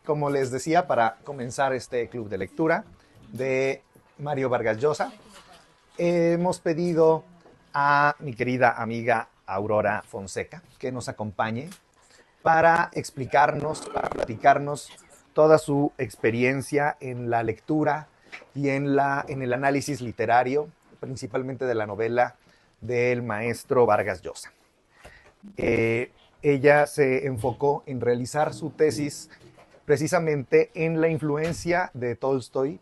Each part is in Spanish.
como les decía, para comenzar este club de lectura de Mario Vargas Llosa, hemos pedido a mi querida amiga Aurora Fonseca que nos acompañe para explicarnos, para platicarnos toda su experiencia en la lectura y en el análisis literario, principalmente de la novela del maestro Vargas Llosa. Ella se enfocó en realizar su tesis precisamente en la influencia de Tolstoy,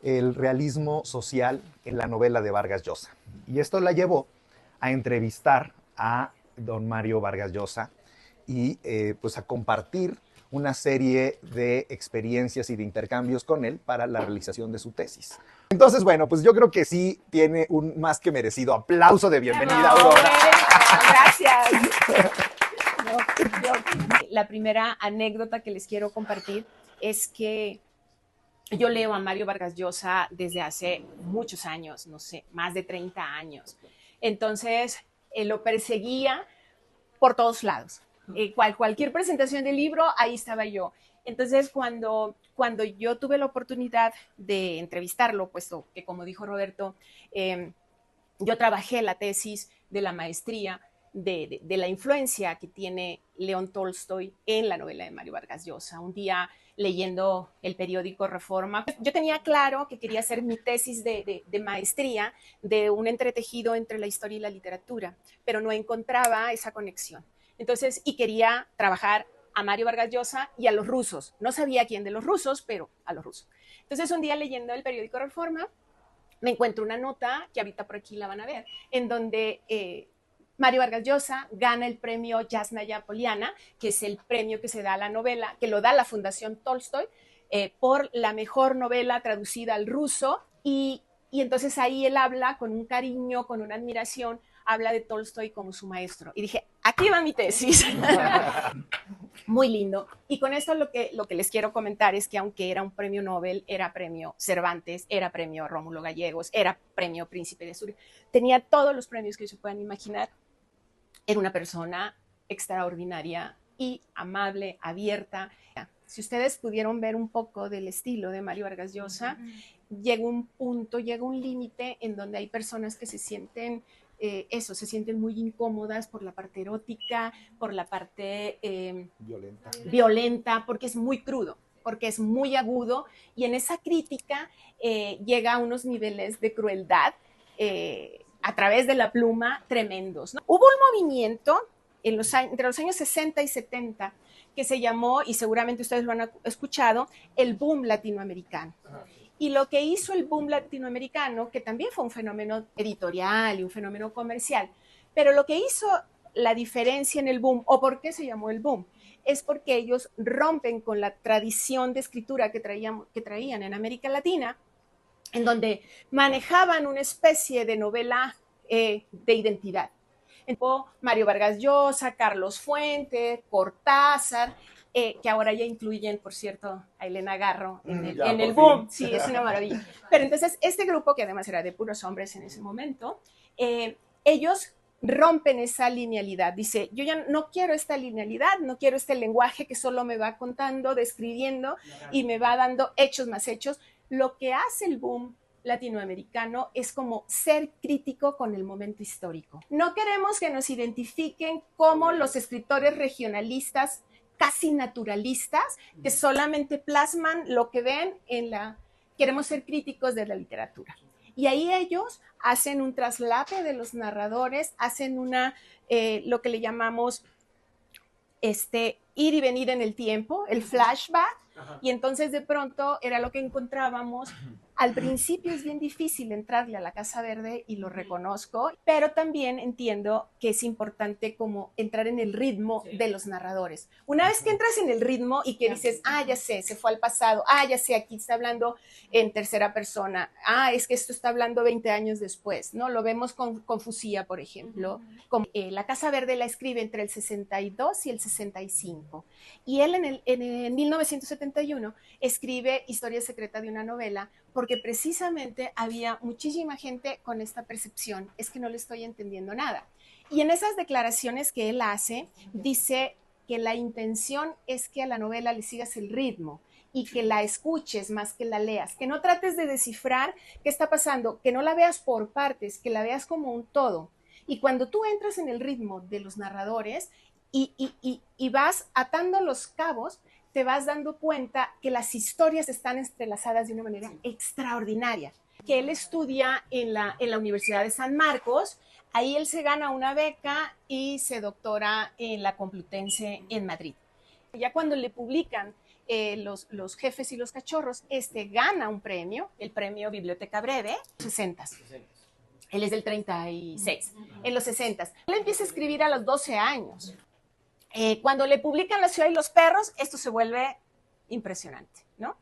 el realismo social en la novela de Vargas Llosa. Y esto la llevó a entrevistar a don Mario Vargas Llosa y pues a compartir una serie de experiencias y de intercambios con él para la realización de su tesis. Entonces, bueno, pues yo creo que sí tiene un más que merecido aplauso de bienvenida, Aurora. Gracias. La primera anécdota que les quiero compartir es que yo leo a Mario Vargas Llosa desde hace muchos años, no sé, más de 30 años. Entonces, lo perseguía por todos lados. Cualquier presentación del libro, ahí estaba yo. Entonces, cuando yo tuve la oportunidad de entrevistarlo, puesto que, como dijo Roberto, yo trabajé la tesis de la maestría de la influencia que tiene León Tolstoy en la novela de Mario Vargas Llosa. Un día, leyendo el periódico Reforma, yo tenía claro que quería hacer mi tesis de maestría de un entretejido entre la historia y la literatura, pero no encontraba esa conexión. Entonces, y quería trabajar a Mario Vargas Llosa y a los rusos. No sabía quién de los rusos, pero a los rusos. Entonces, un día leyendo el periódico Reforma, me encuentro una nota, que ahorita por aquí la van a ver, en donde Mario Vargas Llosa gana el premio Yasnaya Poliana, que es el premio que se da a la novela, que lo da la Fundación Tolstoy, por la mejor novela traducida al ruso, y entonces ahí él habla con un cariño, con una admiración, habla de Tolstoy como su maestro. Y dije, aquí va mi tesis. Muy lindo. Y con esto lo que les quiero comentar es que aunque era un premio Nobel, era premio Cervantes, era premio Rómulo Gallegos, era premio Príncipe de Asturias, tenía todos los premios que se puedan imaginar. Era una persona extraordinaria y amable, abierta. Si ustedes pudieron ver un poco del estilo de Mario Vargas Llosa, llega un punto, llega un límite en donde hay personas que se sienten se sienten muy incómodas por la parte erótica, por la parte violenta, porque es muy crudo, porque es muy agudo, y en esa crítica llega a unos niveles de crueldad a través de la pluma tremendos, ¿no? Hubo un movimiento entre los años 60 y 70 que se llamó, y seguramente ustedes lo han escuchado, el boom latinoamericano. Y lo que hizo el boom latinoamericano, que también fue un fenómeno editorial y un fenómeno comercial, pero lo que hizo la diferencia en el boom, o por qué se llamó el boom, es porque ellos rompen con la tradición de escritura que traían en América Latina, en donde manejaban una especie de novela de identidad. Mario Vargas Llosa, Carlos Fuentes, Cortázar, que ahora ya incluyen, por cierto, a Elena Garro en el boom. Sí, es una maravilla. Pero entonces, este grupo, que además era de puros hombres en ese momento, ellos rompen esa linealidad. Dice, yo ya no quiero esta linealidad, no quiero este lenguaje que solo me va contando, describiendo y me va dando hechos más hechos. Lo que hace el boom latinoamericano es como ser crítico con el momento histórico. No queremos que nos identifiquen como los escritores regionalistas casi naturalistas que solamente plasman lo que ven Queremos ser críticos de la literatura. Y ahí ellos hacen un traslape de los narradores, hacen lo que le llamamos ir y venir en el tiempo, el flashback. Y entonces de pronto era lo que encontrábamos. Al principio es bien difícil entrarle a la Casa Verde, y lo reconozco, pero también entiendo que es importante como entrar en el ritmo de los narradores. Una vez que entras en el ritmo y que dices, ya sé, se fue al pasado, ya sé, aquí está hablando en tercera persona, es que esto está hablando 20 años después, ¿no? Lo vemos con Fusía, por ejemplo. La Casa Verde la escribe entre el 62 y el 65. Y él en 1971 escribe Historia secreta de una novela, porque precisamente había muchísima gente con esta percepción, es que no le estoy entendiendo nada. Y en esas declaraciones que él hace, dice que la intención es que a la novela le sigas el ritmo y que la escuches más que la leas, que no trates de descifrar qué está pasando, que no la veas por partes, que la veas como un todo. Y cuando tú entras en el ritmo de los narradores y vas atando los cabos, te vas dando cuenta que las historias están entrelazadas de una manera extraordinaria. Que él estudia en la Universidad de San Marcos, ahí él se gana una beca y se doctora en la Complutense en Madrid. Ya cuando le publican los jefes y los cachorros, gana un premio, el premio Biblioteca Breve, 60. Él es del 36, en los 60. Él empieza a escribir a los 12 años. Cuando le publican La ciudad y los perros, esto se vuelve impresionante, ¿no?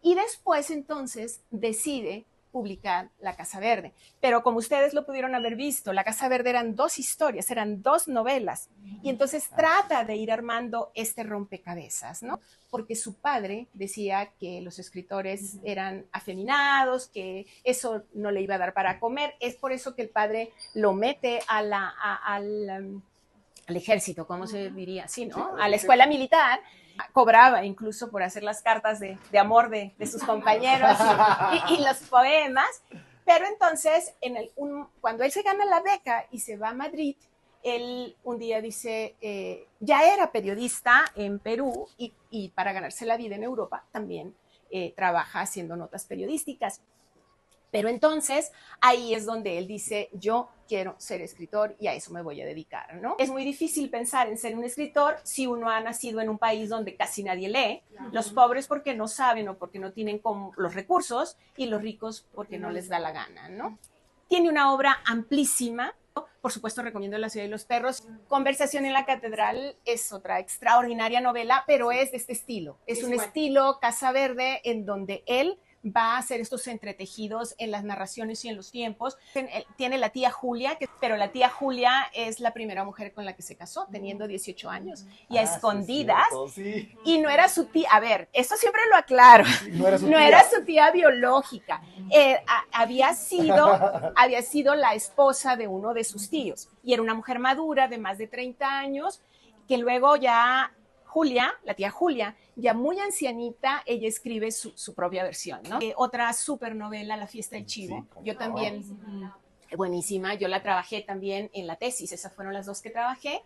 Y después entonces decide publicar La Casa Verde. Pero como ustedes lo pudieron haber visto, La Casa Verde eran 2 historias, eran 2 novelas. Y entonces trata de ir armando este rompecabezas, ¿no? Porque su padre decía que los escritores eran afeminados, que eso no le iba a dar para comer. Es por eso que el padre lo mete al ejército, ¿cómo se diría? Sí, ¿no? A la escuela militar. Cobraba incluso por hacer las cartas de amor de sus compañeros y los poemas. Pero entonces, cuando él se gana la beca y se va a Madrid, él un día dice, ya era periodista en Perú y para ganarse la vida en Europa también trabaja haciendo notas periodísticas. Pero entonces ahí es donde él dice, yo quiero ser escritor y a eso me voy a dedicar, ¿no? Es muy difícil pensar en ser un escritor si uno ha nacido en un país donde casi nadie lee, los pobres porque no saben o porque no tienen los recursos y los ricos porque no les da la gana, ¿no? Tiene una obra amplísima. Por supuesto, recomiendo La ciudad y los perros. Conversación en la catedral es otra extraordinaria novela, pero es de este estilo. Es un estilo Casa Verde en donde él va a hacer estos entretejidos en las narraciones y en los tiempos. Tiene la tía Julia, pero la tía Julia es la primera mujer con la que se casó, teniendo 18 años, y a escondidas. Sí. Y no era su tía, a ver, esto siempre lo aclaro, no era su tía biológica, había sido la esposa de uno de sus tíos, y era una mujer madura de más de 30 años, que luego ya Julia, la tía Julia, ya muy ancianita, ella escribe su propia versión, ¿no? Otra supernovela, La fiesta del chivo, sí, yo también, buenísima, yo la trabajé también en la tesis, esas fueron las 2 que trabajé.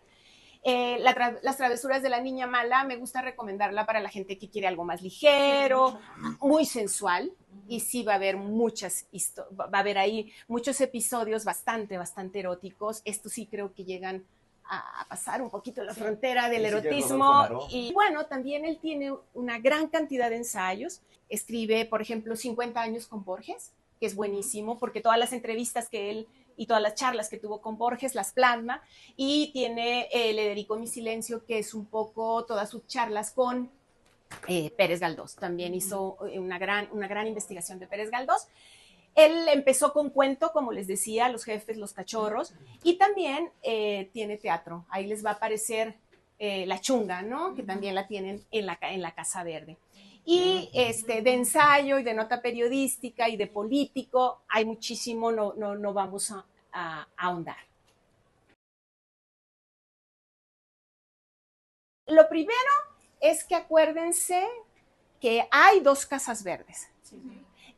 Las travesuras de la niña mala, me gusta recomendarla para la gente que quiere algo más ligero, muy sensual, y sí va a haber va a haber ahí muchos episodios bastante eróticos. Estos sí creo que llegan a pasar un poquito la frontera del erotismo. Y bueno, también él tiene una gran cantidad de ensayos. Escribe, por ejemplo, 50 años con Borges, que es buenísimo, porque todas las entrevistas que él y todas las charlas que tuvo con Borges las plasma. Y tiene Le dedico mi silencio, que es un poco todas sus charlas con Pérez Galdós. También hizo una gran investigación de Pérez Galdós. Él empezó con cuento, como les decía, Los jefes, los cachorros, y también tiene teatro. Ahí les va a aparecer La chunga, ¿no? Que también la tienen en la Casa Verde. Y de ensayo y de nota periodística y de político, hay muchísimo, no vamos a ahondar. Lo primero es que acuérdense que hay 2 casas verdes. Sí.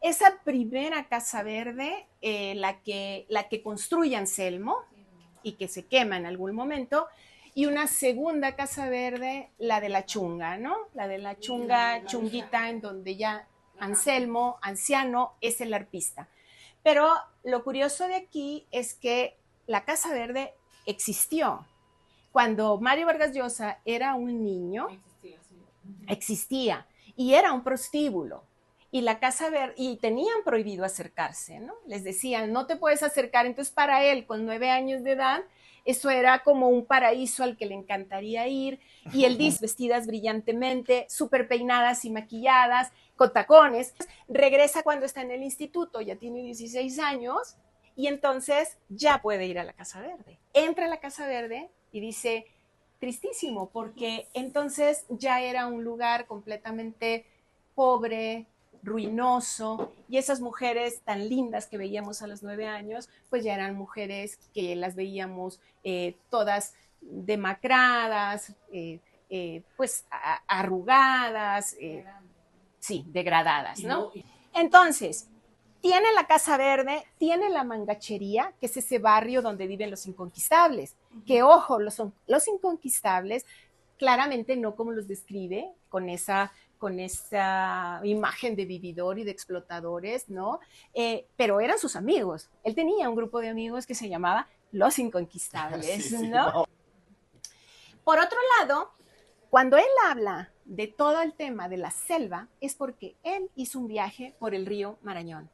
Esa primera Casa Verde, la que construye Anselmo y que se quema en algún momento, y una segunda Casa Verde, la de la chunga, ¿no? La de la chunguita, en donde ya Anselmo, anciano, es el arpista. Pero lo curioso de aquí es que la Casa Verde existió. Cuando Mario Vargas Llosa era un niño, existía y era un prostíbulo. Y la Casa Verde, y tenían prohibido acercarse, ¿no? Les decían, no te puedes acercar. Entonces, para él, con 9 años de edad, eso era como un paraíso al que le encantaría ir. Y él dice, vestidas brillantemente, súper peinadas y maquilladas, con tacones. Regresa cuando está en el instituto, ya tiene 16 años, y entonces ya puede ir a la Casa Verde. Entra a la Casa Verde y dice, tristísimo, porque entonces ya era un lugar completamente pobre, ruinoso, y esas mujeres tan lindas que veíamos a los 9 años, pues ya eran mujeres que las veíamos todas demacradas, pues arrugadas, sí, degradadas, ¿no? Entonces, tiene la Casa Verde, tiene la Mangachería, que es ese barrio donde viven los inconquistables, que ojo, los inconquistables claramente no como los describe, con esa imagen de vividor y de explotadores, ¿no? Pero eran sus amigos. Él tenía un grupo de amigos que se llamaba Los Inconquistables, sí, ¿no? No. Por otro lado, cuando él habla de todo el tema de la selva, es porque él hizo un viaje por el río Marañón.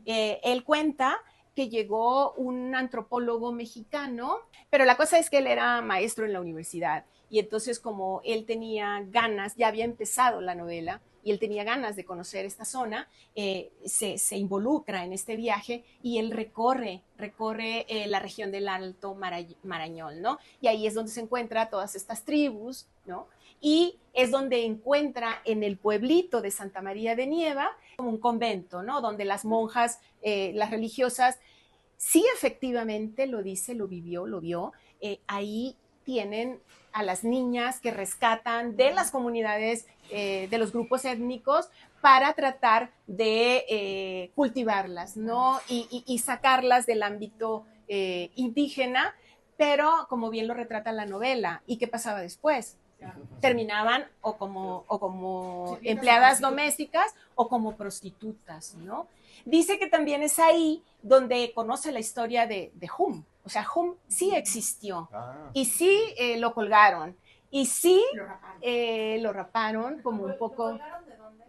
Él cuenta que llegó un antropólogo mexicano, pero la cosa es que él era maestro en la universidad y entonces como él tenía ganas, ya había empezado la novela y él tenía ganas de conocer esta zona, se involucra en este viaje y él recorre la región del Alto Marañón, ¿no? Y ahí es donde se encuentra todas estas tribus, ¿no? Y es donde encuentra en el pueblito de Santa María de Nieva como un convento, ¿no? Donde las monjas, las religiosas, sí efectivamente lo dice, lo vivió, lo vio, ahí tienen a las niñas que rescatan de las comunidades, de los grupos étnicos, para tratar de cultivarlas, ¿no? Y sacarlas del ámbito indígena, pero como bien lo retrata la novela. ¿Y qué pasaba después? Terminaban o como empleadas domésticas o como prostitutas, ¿no? Dice que también es ahí donde conoce la historia de Hum. O sea, Hum sí existió y sí lo colgaron y sí lo raparon como un poco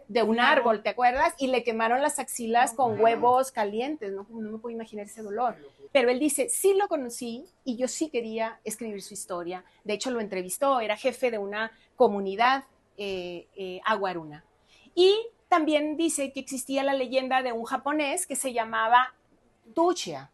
de un árbol, ¿te acuerdas? Y le quemaron las axilas con huevos calientes, no me puedo imaginar ese dolor. Pero él dice, sí lo conocí y yo sí quería escribir su historia. De hecho, lo entrevistó, era jefe de una comunidad aguaruna. Y también dice que existía la leyenda de un japonés que se llamaba Tuchia.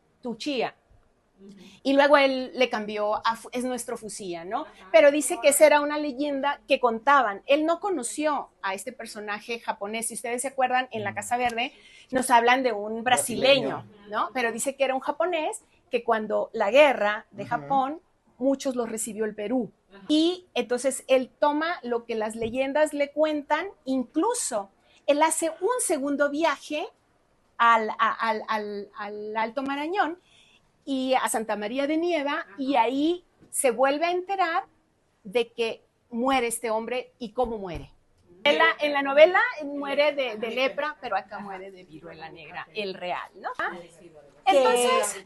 Y luego él le cambió a es nuestro Fusía, ¿no? Pero dice que esa era una leyenda que contaban. Él no conoció a este personaje japonés. Si ustedes se acuerdan, en la Casa Verde nos hablan de un brasileño, ¿no? Pero dice que era un japonés que cuando la guerra de Japón, muchos los recibió el Perú. Y entonces él toma lo que las leyendas le cuentan, incluso él hace un segundo viaje al Alto Marañón y a Santa María de Nieva, y ahí se vuelve a enterar de que muere este hombre y cómo muere. En la novela muere de lepra, pero acá muere de viruela negra, el real, ¿no? Entonces,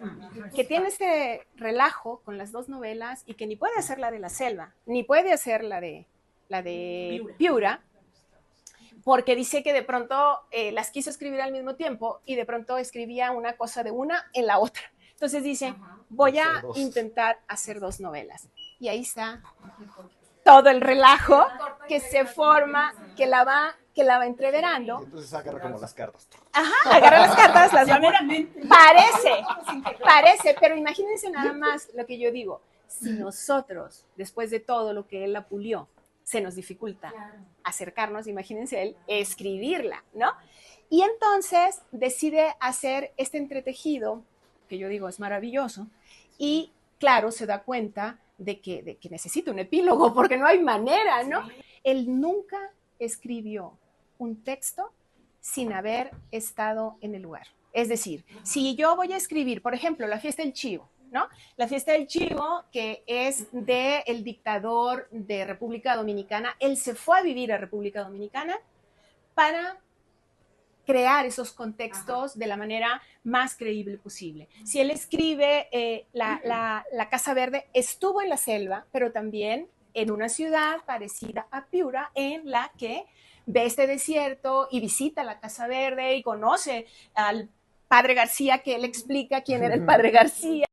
que tiene este relajo con las dos novelas y que ni puede hacer la de la selva, ni puede hacer la de Piura, porque dice que de pronto las quiso escribir al mismo tiempo y de pronto escribía una cosa de una en la otra. Entonces dice, voy a intentar hacer dos novelas. Y ahí está todo el relajo que se forma, que la va entreverando. Entonces agarra como las cartas. Ajá, agarra las cartas, las va a... Parece, pero imagínense nada más lo que yo digo. Si nosotros, después de todo lo que él la pulió, se nos dificulta acercarnos, imagínense él, escribirla, ¿no? Y entonces decide hacer este entretejido, que yo digo es maravilloso, y claro, se da cuenta de que necesita un epílogo, porque no hay manera, ¿no? Él nunca escribió un texto sin haber estado en el lugar. Es decir, si yo voy a escribir, por ejemplo, La fiesta del chivo, ¿no? La fiesta del chivo, que es del dictador de República Dominicana, él se fue a vivir a República Dominicana para crear esos contextos de la manera más creíble posible. Si él escribe la Casa Verde, estuvo en la selva, pero también en una ciudad parecida a Piura, en la que ve este desierto y visita la Casa Verde y conoce al padre García, que él explica quién era el padre García.